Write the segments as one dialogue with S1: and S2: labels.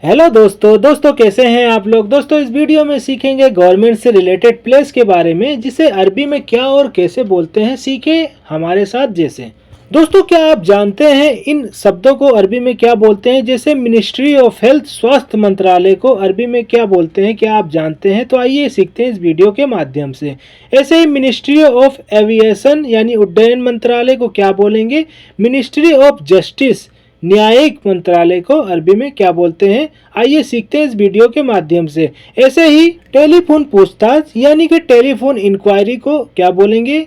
S1: Hello दोस्तों कैसे हैं आप लोग। दोस्तों इस वीडियो में सीखेंगे गवर्नमेंट से रिलेटेड प्लेस के बारे में, जिसे अरबी में क्या और कैसे बोलते हैं। सीखे हमारे साथ। जैसे दोस्तों, क्या आप जानते हैं इन शब्दों को अरबी में क्या बोलते हैं? जैसे मिनिस्ट्री ऑफ हेल्थ, स्वास्थ्य मंत्रालय को अरबी में क्या बोलते हैं, क्या आप जानते हैं? तो आइए सीखते हैं इस वीडियो के माध्यम से। ऐसे ही मिनिस्ट्री ऑफ एविएशन यानी उड्डयन मंत्रालय को क्या बोलेंगे? मिनिस्ट्री ऑफ जस्टिस, न्यायिक मंत्रालय को अरबी में क्या बोलते हैं? आइए सीखते हैं इस वीडियो के माध्यम से। ऐसे ही टेलीफोन पूछताछ यानी कि टेलीफोन इंक्वायरी को क्या बोलेंगे?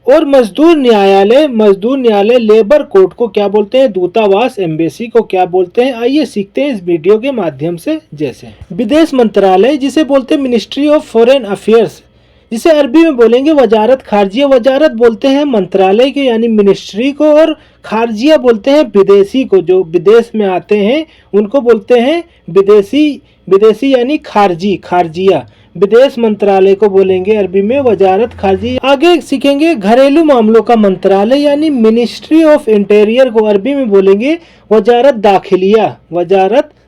S1: और मजदूर न्यायालय लेबर कोर्ट को क्या बोलते हैं? दूतावास, एम्बेसी को क्या बोलते हैं? आइए सीखते हैं इस वीडियो के माध्यम से। जैसे विदेश मंत्रालय, जिसे बोलते हैं मिनिस्ट्री ऑफ फॉरेन अफेयर्स, जिसे अरबी में बोलेंगे वजारत खारजिया। वजारत बोलते हैं मंत्रालय के यानी मिनिस्ट्री को, और खारजिया बोलते हैं विदेशी को, जो विदेश में आते हैं उनको बोलते हैं विदेशी यानी खारजिया। विदेश मंत्रालय को बोलेंगे अरबी में वजारत खारजिया। आगे सीखेंगे घरेलू मामलों का मंत्रालय यानी मिनिस्ट्री ऑफ इंटीरियर को अरबी में बोलेंगे वजारत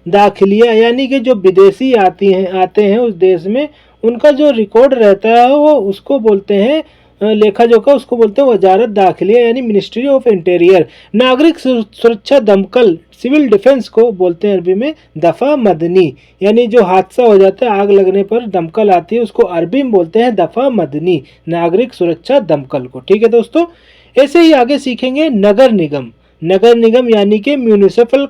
S1: दाखिलिया यानी कि जो विदेशी आते हैं उस देश में, उनका जो रिकॉर्ड रहता है वो उसको बोलते हैं लेखा जोखा, उसको बोलते हैं वजारत दाखिलिया यानी मिनिस्ट्री ऑफ इंटीरियर। नागरिक सुरक्षा दमकल, सिविल डिफेंस को बोलते हैं अरबी में दफा मदनी, यानी जो हादसा हो जाता है, आग लगने पर दमकल आती है, उसको अरबी में बोलते हैं दफा मदनी, नागरिक सुरक्षा दमकल को। ठीक है दोस्तों, ऐसे ही आगे सीखेंगे नगर निगम यानी कि म्यूनिसिपल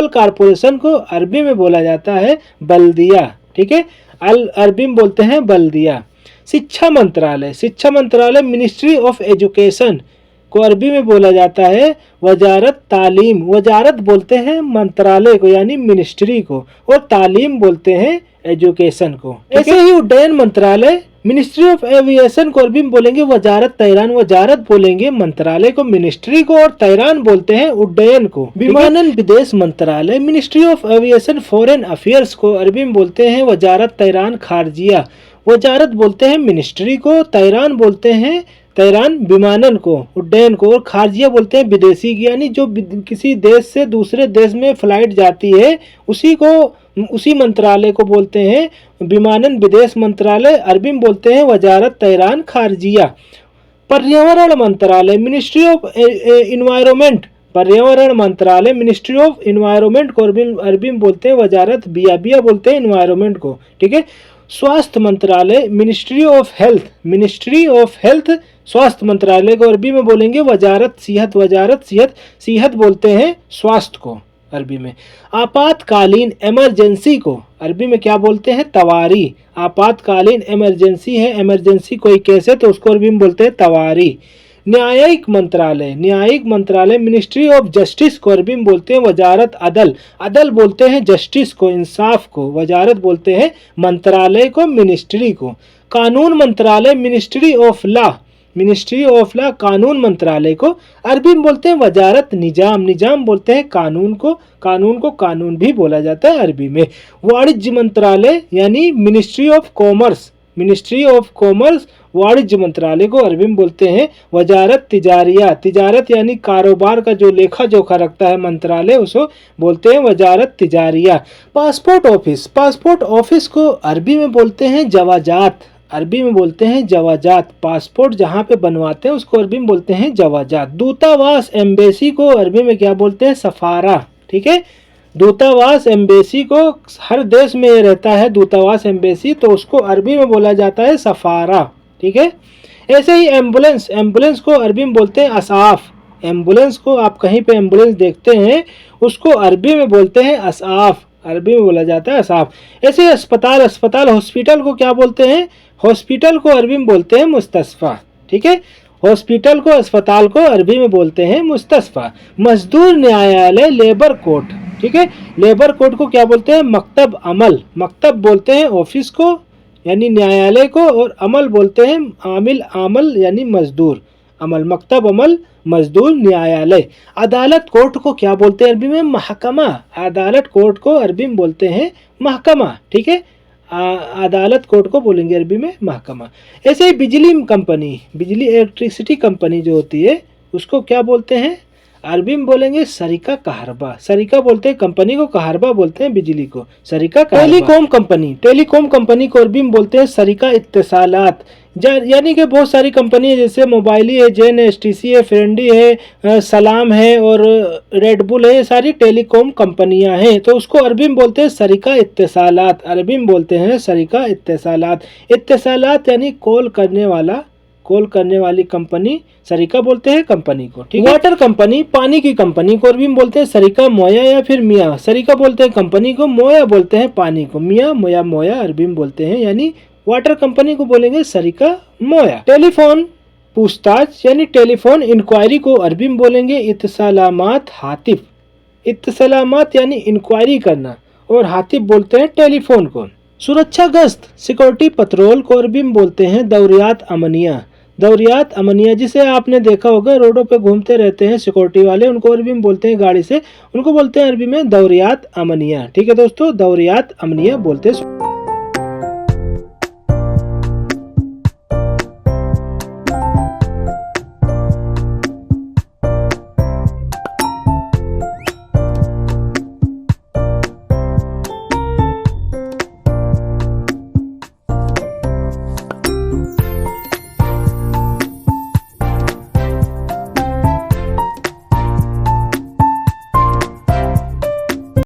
S1: कारपोरेशन को अरबी में बोला जाता है बल्दिया। ठीक है, अरबी में बोलते हैं बल्दिया। शिक्षा मंत्रालय मिनिस्ट्री ऑफ एजुकेशन को अरबी में बोला जाता है वजारत तालीम। वजारत बोलते हैं मंत्रालय को यानी मिनिस्ट्री को, और तालीम बोलते हैं एजुकेशन को। ऐसे ही उड्डयन मंत्रालय मिनिस्ट्री ऑफ एविएशन को अरबी में बोलेंगे वजारत तैरान। वजारत बोलेंगे मंत्रालय को, मिनिस्ट्री को, और तैरान बोलते हैं उड्डयन को। विमानन विदेश मंत्रालय ministry of aviation foreign affairs को अरबी में बोलते हैं वजारत तैरान खारजिया। वजारत बोलते हैं मिनिस्ट्री को, तैरान बोलते हैं विमानन को, उड्डयन को, और खारजिया बोलते हैं विदेशी की, यानी जो किसी देश से दूसरे देश में फ्लाइट जाती है उसी मंत्रालय को बोलते हैं विमानन विदेश मंत्रालय। अरबी में बोलते हैं वजारत तैरान खारजिया। पर्यावरण मंत्रालय मिनिस्ट्री ऑफ इन्वायरमेंट, पर्यावरण मंत्रालय मिनिस्ट्री ऑफ इन्वायरमेंट को अरबी में बोलते हैं वजारत बिया बोलते हैं इन्वायरमेंट को। ठीक है, स्वास्थ्य मंत्रालय मिनिस्ट्री ऑफ हेल्थ स्वास्थ्य मंत्रालय को अरबी में बोलेंगे वजारत सेहत बोलते हैं स्वास्थ्य को अरबी में। आपातकालीन इमरजेंसी को अरबी में क्या बोलते हैं? तवारी। आपातकालीन इमरजेंसी है, इमरजेंसी कोई कैसे, तो उसको अरबी में बोलते हैं तवारी। न्यायिक मंत्रालय मिनिस्ट्री ऑफ जस्टिस को अरबी में बोलते हैं वजारत अदल बोलते हैं जस्टिस को, इंसाफ को। वजारत बोलते हैं मंत्रालय को, मिनिस्ट्री को। कानून मंत्रालय मिनिस्ट्री ऑफ लॉ कानून मंत्रालय को अरबी में बोलते हैं वजारत निजाम बोलते हैं कानून को कानून भी बोला जाता है अरबी में। वाणिज्य मंत्रालय यानी मिनिस्ट्री ऑफ कॉमर्स वाणिज्य मंत्रालय को अरबी में बोलते हैं वजारत तिजारत यानी कारोबार का जो लेखा जोखा रखता है मंत्रालय, उसको बोलते हैं वजारत तिजारिया। पासपोर्ट ऑफिस को अरबी में बोलते हैं जवाजात। पासपोर्ट जहाँ पे बनवाते हैं उसको अरबी में बोलते हैं जवाजात। दूतावास एम्बेसी को अरबी में क्या बोलते हैं? सफारा। ठीक है, दूतावास एम्बेसी को हर देश में रहता है दूतावास एम्बेसी, तो उसको अरबी में बोला जाता है सफारा। ठीक है, ऐसे ही एम्बुलेंस को अरबी में बोलते हैं असाफ। एम्बुलेंस को आप कहीं पे एम्बुलेंस देखते हैं उसको अरबी में बोलते हैं असाफ, अरबी में बोला जाता है असाफ। ऐसे अस्पताल हॉस्पिटल को क्या बोलते हैं? हॉस्पिटल को अरबी में बोलते हैं मुस्तशफा। ठीक है, हॉस्पिटल को अस्पताल को अरबी में बोलते हैं मुस्तशफा। मजदूर न्यायालय लेबर कोर्ट, ठीक है, लेबर कोर्ट को क्या बोलते हैं? मकतब बोलते हैं ऑफिस को यानी न्यायालय को, और अमल बोलते हैं आमल यानी मजदूर, मकतब अमल मजदूर न्यायालय। अदालत कोर्ट को क्या बोलते हैं अरबी में? महकमा। अदालत कोर्ट को अरबी में बोलते हैं महकमा। ठीक है, अदालत कोर्ट को बोलेंगे अरबी में महकमा। ऐसे ही बिजली इलेक्ट्रिसिटी कंपनी जो होती है उसको क्या बोलते हैं? अरबी में बोलेंगे सरिका कहरबा। सरिका बोलते हैं कंपनी को, कहरबा बोलते हैं बिजली को, सरिका कहरबा। टेलीकॉम कंपनी, टेलीकॉम कंपनी को अरबी में बोलते हैं सरिका इत्तेसालात। यानी कि बहुत सारी कंपनी है, जैसे मोबाइली है, जेन है, एसटीसी है, फ्रेंडी है, सलाम है और रेडबुल है, ये सारी टेलीकॉम कंपनियां हैं। तो उसको अरबी में बोलते हैं सरिका इत्तेसालात। अरबी में बोलते हैं सरिका इत्तेसालात। इत्तेसालात यानी कॉल करने वाला, कॉल करने वाली कंपनी, सरिका बोलते हैं कंपनी को, ठीक है। वाटर कंपनी, पानी की कंपनी को अरबी में बोलते हैं सरिका मोया या फिर मियाँ। सरिका बोलते हैं कंपनी को, मोया बोलते हैं पानी को, मियाँ मोया मोया अरबी में बोलते हैं, यानी वाटर कंपनी को बोलेंगे सरिका मोया। टेलीफोन पूछताछ यानी टेलीफोन इंक्वायरी को अरबी में बोलेंगे इत्तसालामात हातिफ। इत्तसालामात यानी इंक्वायरी करना, और हातिफ बोलते हैं टेलीफोन को। सुरक्षा गश्त सिक्योरिटी पत्रोल को अरबी में बोलते हैं दौरियात अमनिया। दौरियात अमनिया, जिसे आपने देखा होगा रोडों पे घूमते रहते हैं सिक्योरिटी वाले, उनको अरबी में बोलते हैं गाड़ी से, उनको बोलते हैं अरबी में दौरियात अमनिया। ठीक है दोस्तों, दौरियात अमनिया बोलते हैं।